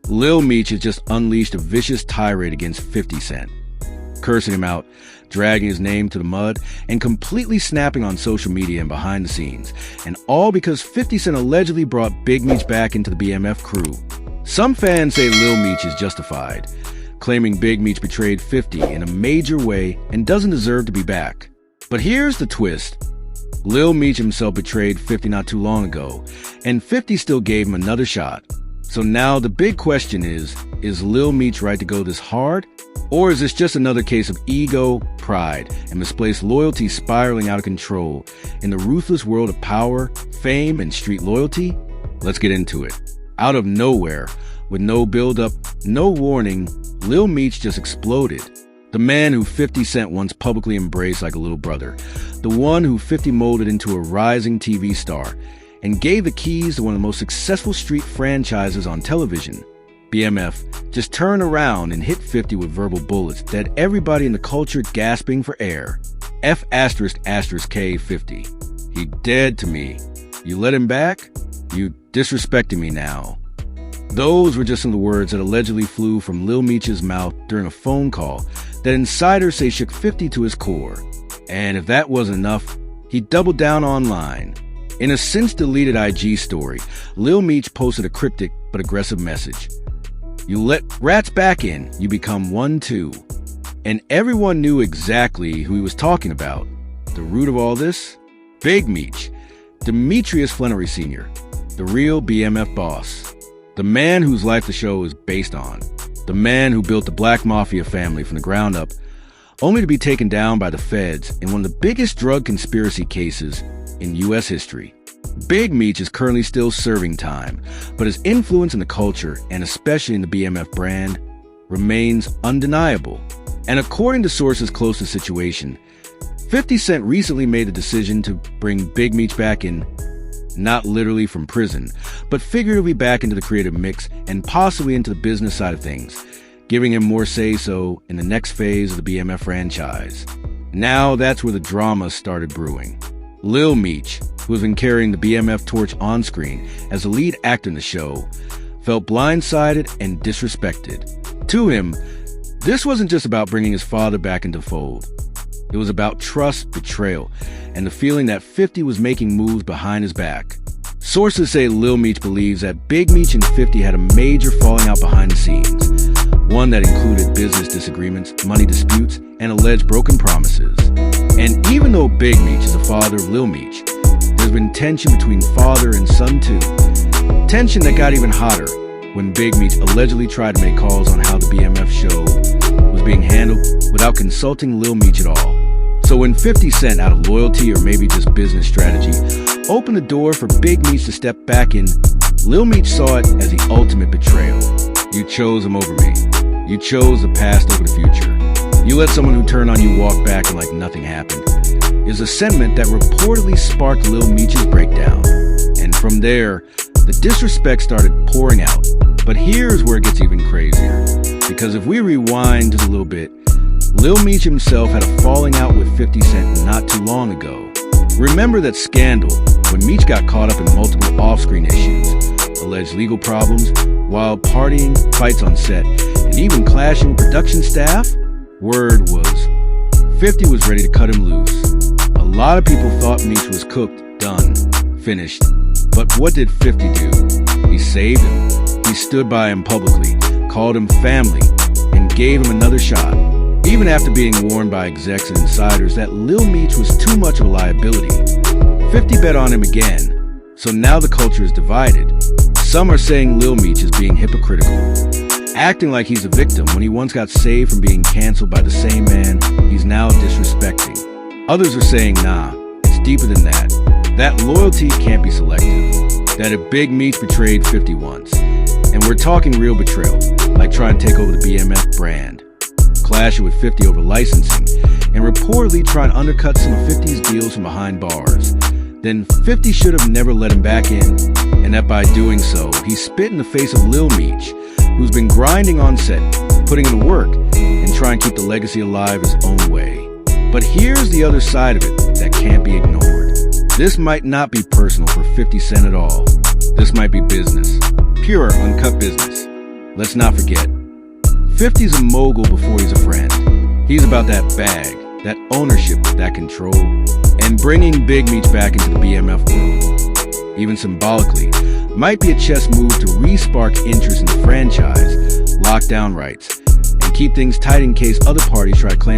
Lil Meech has just unleashed a vicious tirade against 50 Cent, cursing him out, dragging his name to the mud, and completely snapping on social media and behind the scenes. And all because 50 Cent allegedly brought Big Meech back into the BMF crew. Some fans say Lil Meech is justified, claiming Big Meech betrayed 50 in a major way and doesn't deserve to be back. But here's the twist. Lil Meech himself betrayed 50 not too long ago, and 50 still gave him another shot. So now the big question is Lil Meech right to go this hard? Or is this just another case of ego, pride, and misplaced loyalty spiraling out of control in the ruthless world of power, fame, and street loyalty? Let's get into it. Out of nowhere, with no build-up, no warning, Lil Meech just exploded. The man who 50 Cent once publicly embraced like a little brother. The one who 50 molded into a rising TV star and gave the keys to one of the most successful street franchises on television. BMF just turned around and hit 50 with verbal bullets that had everybody in the culture gasping for air. F***K 50. He dead to me. You let him back? You disrespecting me now. Those were just some of the words that allegedly flew from Lil Meech's mouth during a phone call that insiders say shook 50 to his core. And if that wasn't enough, he doubled down online. In a since-deleted IG story, Lil Meech posted a cryptic but aggressive message. You let rats back in, you become one too. And everyone knew exactly who he was talking about. The root of all this? Big Meech, Demetrius Flannery Sr., the real BMF boss. The man whose life the show is based on. The man who built the Black Mafia family from the ground up, only to be taken down by the feds in one of the biggest drug conspiracy cases in U.S. history. Big Meech is currently still serving time, but his influence in the culture, and especially in the BMF brand, remains undeniable. And according to sources close to the situation, 50 Cent recently made the decision to bring Big Meech back in, not literally from prison, but figuratively back into the creative mix and possibly into the business side of things, giving him more say-so in the next phase of the BMF franchise. Now that's where the drama started brewing. Lil Meech, who has been carrying the BMF torch on screen as the lead actor in the show, felt blindsided and disrespected. To him, this wasn't just about bringing his father back into the fold. It was about trust, betrayal, and the feeling that 50 was making moves behind his back. Sources say Lil Meech believes that Big Meech and 50 had a major falling out behind the scenes, one that included business disagreements, money disputes, and alleged broken promises. And even though Big Meech is the father of Lil Meech, there's been tension between father and son too. Tension that got even hotter when Big Meech allegedly tried to make calls on how the BMF show was being handled without consulting Lil Meech at all. So when 50 Cent, out of loyalty or maybe just business strategy, opened the door for Big Meech to step back in, Lil Meech saw it as the ultimate betrayal. You chose him over me. You chose the past over the future. You let someone who turned on you walk back and like nothing happened. Is a sentiment that reportedly sparked Lil Meech's breakdown. And from there, the disrespect started pouring out. But here's where it gets even crazier. Because if we rewind just a little bit, Lil Meech himself had a falling out with 50 Cent not too long ago. Remember that scandal when Meech got caught up in multiple off-screen issues, alleged legal problems, while partying, fights on set, and even clashing with production staff? Word was 50 was ready to cut him loose. A lot of people thought Meech was cooked, done, finished. But what did 50 do? He saved him. He stood by him publicly, called him family, and gave him another shot. Even after being warned by execs and insiders that Lil Meech was too much of a liability, 50 bet on him again. So now the culture is divided. Some are saying Lil Meech is being hypocritical, acting like he's a victim when he once got saved from being canceled by the same man he's now disrespecting. Others are saying, nah, it's deeper than that. That loyalty can't be selective. That if Big Meech betrayed 50 once, and we're talking real betrayal, like trying to take over the BMF brand, clashing with 50 over licensing, and reportedly trying to undercut some of 50's deals from behind bars, then 50 should have never let him back in, and that by doing so, he spit in the face of Lil Meech, who's been grinding on set, putting in the work, and trying to keep the legacy alive his own way. But here's the other side of it that can't be ignored. This might not be personal for 50 Cent at all. This might be business. Pure, uncut business. Let's not forget, 50's a mogul before he's a friend. He's about that bag, that ownership, that control, and bringing Big Meech back into the BMF world, even symbolically, might be a chess move to re-spark interest in the franchise, lock down rights, and keep things tight in case other parties try to claim